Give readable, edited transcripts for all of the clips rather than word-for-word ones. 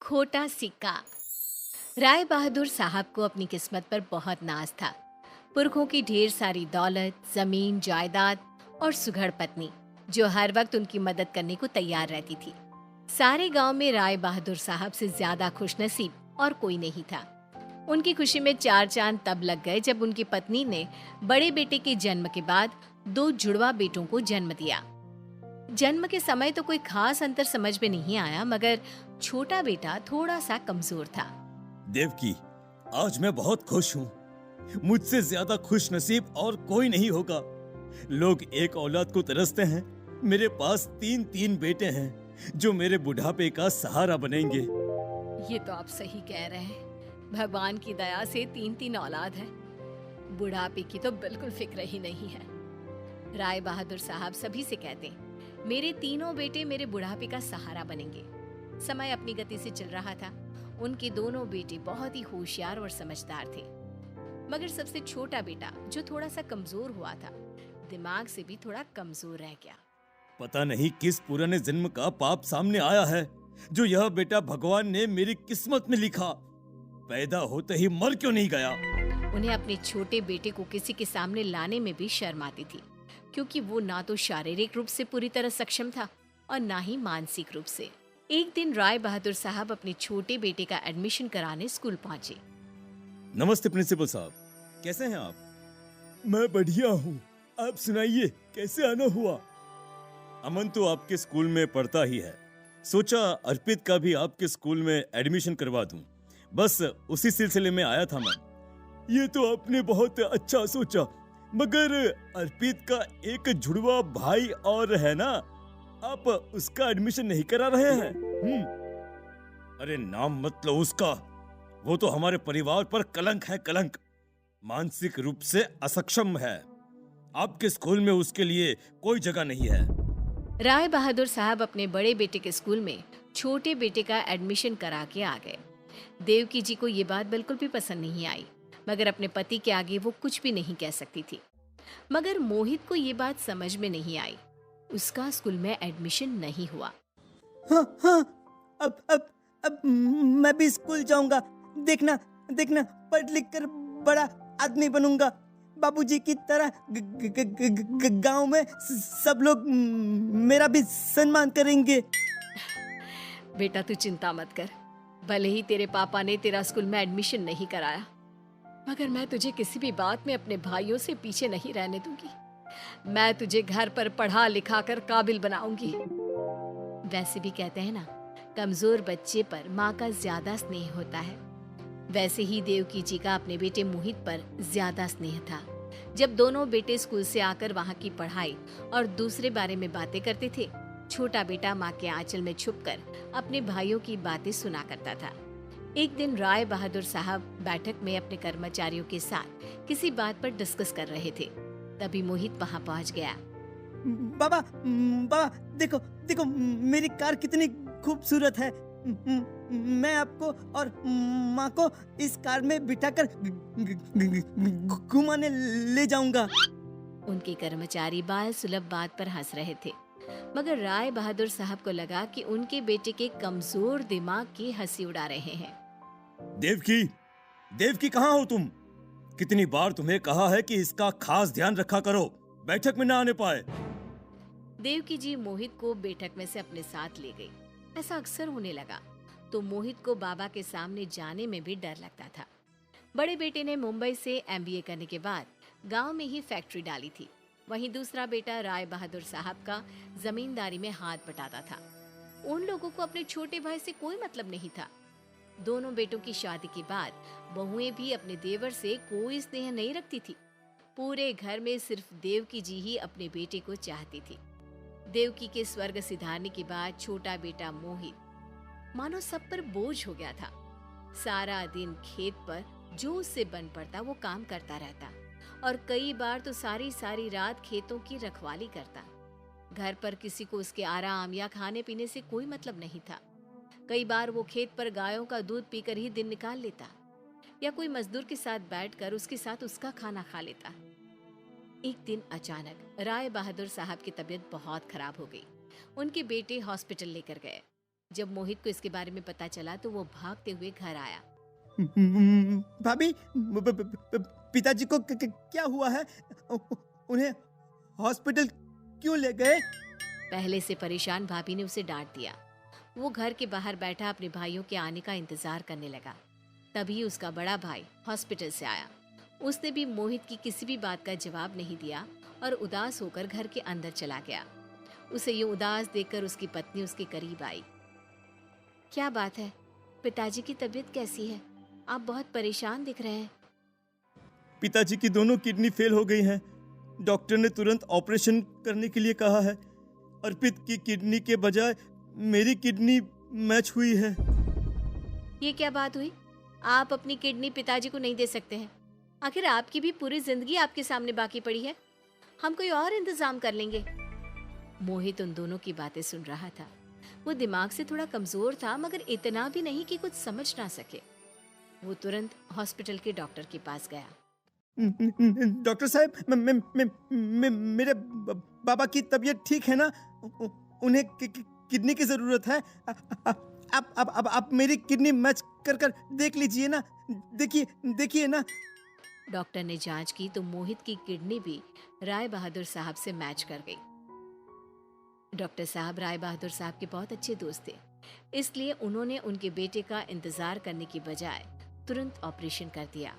खोटा सिक्का। राय बहादुर साहब को अपनी किस्मत पर बहुत नाज था। पुरखों की ढेर सारी दौलत, जमीन, जायदाद और सुघड़ पत्नी जो हर वक्त उनकी मदद करने को तैयार रहती थी। सारे गांव में राय बहादुर साहब से ज्यादा खुशनसीब और कोई नहीं था। उनकी खुशी में चार चांद तब लग गए जब उनकी पत्नी ने बड़े बेटे के जन्म के बाद दो जुड़वा बेटों को जन्म दिया। जन्म के समय तो कोई खास अंतर समझ में नहीं आया, मगर छोटा बेटा थोड़ा सा कमजोर था। देवकी, आज मैं बहुत खुश हूँ। मुझसे ज्यादा खुश नसीब और कोई नहीं होगा। लोग एक औलाद को तरसते हैं, मेरे पास तीन तीन बेटे हैं जो मेरे बुढ़ापे का सहारा बनेंगे। ये तो आप सही कह रहे हैं। भगवान की दया से तीन तीन औलाद है। बुढ़ापे की तो बिल्कुल फिक्र ही नहीं है। राय बहादुर साहब सभी से कहते हैं, मेरे तीनों बेटे मेरे बुढ़ापे का सहारा बनेंगे। समय अपनी गति से चल रहा था। उनके दोनों बेटे बहुत ही होशियार और समझदार थे, मगर सबसे छोटा बेटा जो थोड़ा सा कमजोर हुआ था, दिमाग से भी थोड़ा कमजोर रह गया। पता नहीं किस पुराने जन्म का पाप सामने आया है जो यह बेटा भगवान ने मेरी किस्मत में लिखा। पैदा होते ही मर क्यों नहीं गया? उन्हें अपने छोटे बेटे को किसी के सामने लाने में भी शर्म आती थी, क्योंकि वो ना तो शारीरिक रूप से पूरी तरह सक्षम था और ना ही मानसिक रूप से। एक दिन राय बहादुर साहब अपने छोटे बेटे का एडमिशन कराने स्कूल पहुंचे। नमस्ते प्रिंसिपल साहब, कैसे हैं आप? मैं बढ़िया हूँ। आप सुनाइए, कैसे आना हुआ? अमन तो आपके स्कूल में पढ़ता ही है। सोचा अर्पित का भी आपके स्कूल में एडमिशन करवा दूं। बस उसी सिलसिले में आया था मैं। ये तो आपने बहुत अच्छा सोचा, मगर अर्पित का एक जुड़वा भाई और है ना, आप उसका एडमिशन नहीं करा रहे हैं? अरे नाम मत लो उसका। वो तो हमारे परिवार पर कलंक है, कलंक। मानसिक रूप से असक्षम है। आपके स्कूल में उसके लिए कोई जगह नहीं है। राय बहादुर साहब अपने बड़े बेटे के स्कूल में छोटे बेटे का एडमिशन करा के आ गए। देवकी जी को ये बात बिल्कुल भी पसंद नहीं आई, मगर अपने पति के आगे वो कुछ भी नहीं कह सकती थी। मगर मोहित को ये बात समझ में नहीं आई। उसका स्कूल में एडमिशन नहीं हुआ। हाँ हाँ, अब मैं भी स्कूल जाऊंगा। देखना देखना, पढ़ लिख कर बड़ा आदमी बनूंगा। बाबूजी की तरह गांव में सब लोग मेरा भी सम्मान करेंगे। बेटा तू चिंता मत कर। भले ही तेरे पापा ने तेरा स्कूल में एडमिशन नहीं कराया, मगर मैं तुझे किसी भी बात में अपने भाइयों से पीछे नहीं रहने दूंगी। मैं तुझे घर पर पढ़ा लिखा कर काबिल बनाऊंगी। वैसे भी कहते हैं ना, कमजोर बच्चे पर माँ का ज्यादा स्नेह होता है। वैसे ही देवकी जी का अपने बेटे मोहित पर ज्यादा स्नेह था। जब दोनों बेटे स्कूल से आकर वहाँ की पढ़ाई और दूसरे बारे में बातें करते थे, छोटा बेटा माँ के आंचल में छुपकर अपने भाइयों की बातें सुना करता था। एक दिन राय बहादुर साहब बैठक में अपने कर्मचारियों के साथ किसी बात पर डिस्कस कर रहे थे। तभी मोहित वहाँ पहुँच गया। बाबा बाबा, देखो देखो, मेरी कार कितनी खूबसूरत है। मैं आपको और माँ को इस कार में बिठाकर घुमाने ले जाऊंगा। उनके कर्मचारी बाल सुलभ बात पर हंस रहे थे, मगर राय बहादुर साहब को लगा कि उनके बेटे के कमजोर दिमाग की हंसी उड़ा रहे हैं। देवकी, देवकी कहाँ हो तुम? कितनी बार तुम्हें कहा है कि इसका खास ध्यान रखा करो, बैठक में ना आने पाए। देवकी जी मोहित को बैठक में से अपने साथ ले गई। ऐसा अक्सर होने लगा तो मोहित को बाबा के सामने जाने में भी डर लगता था। बड़े बेटे ने मुंबई से एमबीए करने के बाद गांव में ही फैक्ट्री डाली थी। वहीं दूसरा बेटा राय बहादुर साहब का जमींदारी में हाथ बटाता था। उन लोगों को अपने छोटे भाई से कोई मतलब नहीं था। दोनों बेटों की शादी के बाद बहुएं भी अपने देवर से कोई स्नेह नहीं रखती थी। पूरे घर में सिर्फ देवकी जी ही अपने बेटे को चाहती थी। देवकी के स्वर्ग सिधारने के बाद छोटा बेटा मोहित मानो सब पर बोझ हो गया था। सारा दिन खेत पर जो उससे बन पड़ता वो काम करता रहता, और कई बार तो सारी सारी रात खेतों की रखवाली करता। घर पर किसी को उसके आराम या खाने पीने से कोई मतलब नहीं था। कई बार वो खेत पर गायों का दूध पीकर ही दिन निकाल लेता, या कोई मजदूर के साथ बैठकर उसके साथ उसका खाना खा लेता। एक दिन अचानक राय बहादुर साहब की तबीयत बहुत खराब हो गई। उनके बेटे हॉस्पिटल लेकर गए। जब मोहित को इसके बारे में पता चला तो वो भागते हुए घर आया। भाभी, पिताजी को क्या हुआ है? उन्हें हॉस्पिटल क्यों ले गए? पहले से परेशान भाभी ने उसे डांट दिया। वो घर के बाहर बैठा अपने भाइयों के आने का इंतजार करने लगा। तभी उसका बड़ा भाई हॉस्पिटल से आया। उसने भी मोहित की किसी भी बात का जवाब नहीं दिया और उदास होकर घर के अंदर चला गया। उसे ये उदास देखकर उसकी पत्नी उसके करीब आई। क्या बात है, पिताजी की तबीयत कैसी है? आप बहुत परेशान दिख रहे हैं। पिताजी की दोनों किडनी फेल हो गई हैं। डॉक्टर ने तुरंत ऑपरेशन करने के लिए कहा है। अर्पित की किडनी के बजाय मेरी किडनी मैच हुई है। ये क्या बात हुई? आप अपनी किडनी पिताजी को नहीं दे सकते हैं? आखिर आपकी भी पूरी जिंदगी आपके सामने बाकी पड़ी है। हम कोई और इंतजाम कर लेंगे। मोहित उन दोनों की बातें सुन रहा था। वो दिमाग से थोड़ा कमजोर था, मगर इतना भी नहीं कि कुछ समझ ना सके। वो तुरंत हॉस्पिटल के डॉक्टर के पास गया। डॉक्टर साहब, मेरे बाबा की तबीयत ठीक है ना? उन्हें किडनी की जरूरत है। आप मेरी किडनी मैच कर देख लीजिए ना। देखिए ना। डॉक्टर ने जांच की तो मोहित की किडनी भी राय बहादुर साहब से मैच कर गई। डॉक्टर साहब राय बहादुर साहब के बहुत अच्छे दोस्त थे, इसलिए उन्होंने उनके बेटे का इंतजार करने की बजाय तुरंत ऑपरेशन कर दिया।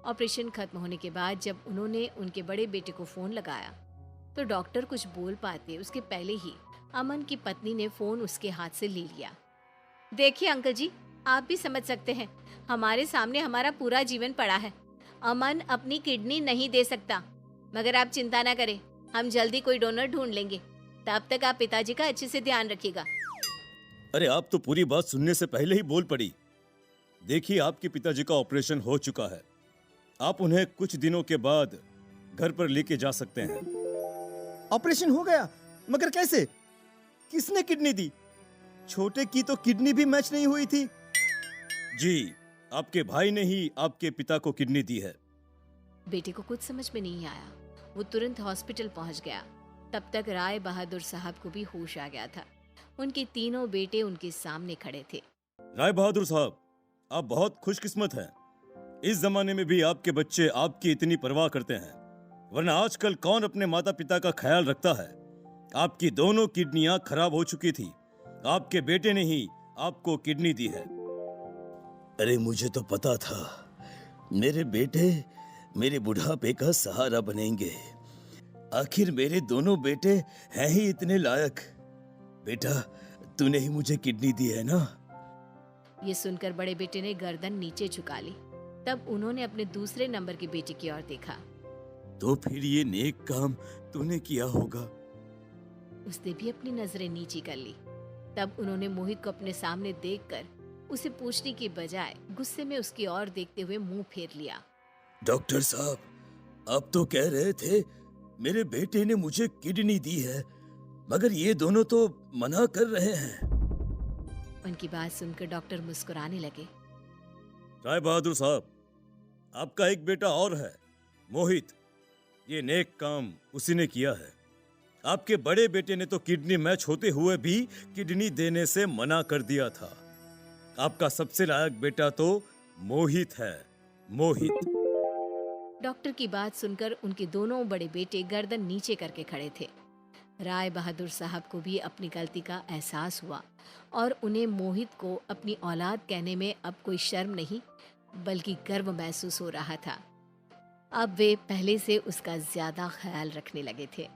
ऑपरेशन खत्म होने के बाद जब उन्होंने उनके बड़े बेटे को फोन लगाया तो डॉक्टर कुछ बोल पाते उसके पहले ही अमन की पत्नी ने फोन उसके हाथ से ले लिया। देखिए अंकल जी, आप भी समझ सकते हैं, हमारे सामने हमारा पूरा जीवन पड़ा है। अमन अपनी किडनी नहीं दे सकता, मगर आप चिंता ना करें, हम जल्दी कोई डोनर ढूंढ लेंगे। तब तक आप पिताजी का अच्छे से ध्यान रखिएगा। अरे आप तो पूरी बात सुनने से पहले ही बोल पड़ी। देखिए, आपके पिताजी का ऑपरेशन हो चुका है। आप उन्हें कुछ दिनों के बाद घर पर लेके जा सकते हैं। ऑपरेशन हो गया? मगर कैसे? किसने किडनी दी? छोटे की तो किडनी भी मैच नहीं हुई थी। जी, आपके भाई ने ही आपके पिता को किडनी दी है। बेटे को कुछ समझ में नहीं आया। वो तुरंत हॉस्पिटल पहुंच गया। तब तक राय बहादुर साहब को भी होश आ गया था। उनके तीनों बेटे उनके सामने खड़े थे। राय बहादुर साहब, आप बहुत खुशकिस्मत हैं। इस जमाने में भी आपके बच्चे आपकी इतनी परवाह करते हैं, वरना आजकल कौन अपने माता पिता का ख्याल रखता है। आपकी दोनों किडनियां खराब हो चुकी थी। आपके बेटे ने ही आपको किडनी दी है। अरे मुझे तो पता था मेरे बेटे मेरे बुढ़ापे का सहारा बनेंगे। आखिर मेरे दोनों बेटे हैं ही इतने लायक। बेटा, तूने ही मुझे किडनी दी है ना? ये सुनकर बड़े बेटे ने गर्दन नीचे झुका ली। तब उन्होंने अपने दूसरे नंबर के बेटे की ओर देखा। तो फिर ये नेक काम तूने किया होगा। उसने भी अपनी नजरें नीची कर ली। तब उन्होंने मोहित को अपने सामने देखकर उसे पूछने की बजाय गुस्से में उसकी ओर देखते हुए मुंह फेर लिया। डॉक्टर साहब, आप तो कह रहे थे मेरे बेटे ने मुझे किडनी दी है, मगर ये दोनों तो मना कर रहे हैं। उनकी बात सुनकर डॉक्टर मुस्कुराने लगे। राय बहादुर साहब, आपका एक बेटा और है, मोहित। ये नेक काम उसी ने किया है। आपके बड़े बेटे ने तो किडनी मैच होते हुए भी किडनी देने से मना कर दिया था। आपका सबसे लायक बेटा तो मोहित है, मोहित। डॉक्टर की बात सुनकर उनके दोनों बड़े बेटे गर्दन नीचे करके खड़े थे। राय बहादुर साहब को भी अपनी गलती का एहसास हुआ और उन्हें मोहित को अपनी औलाद कहने में अब कोई शर्म नहीं बल्कि गर्व महसूस हो रहा था। अब वे पहले से उसका ज्यादा ख्याल रखने लगे थे।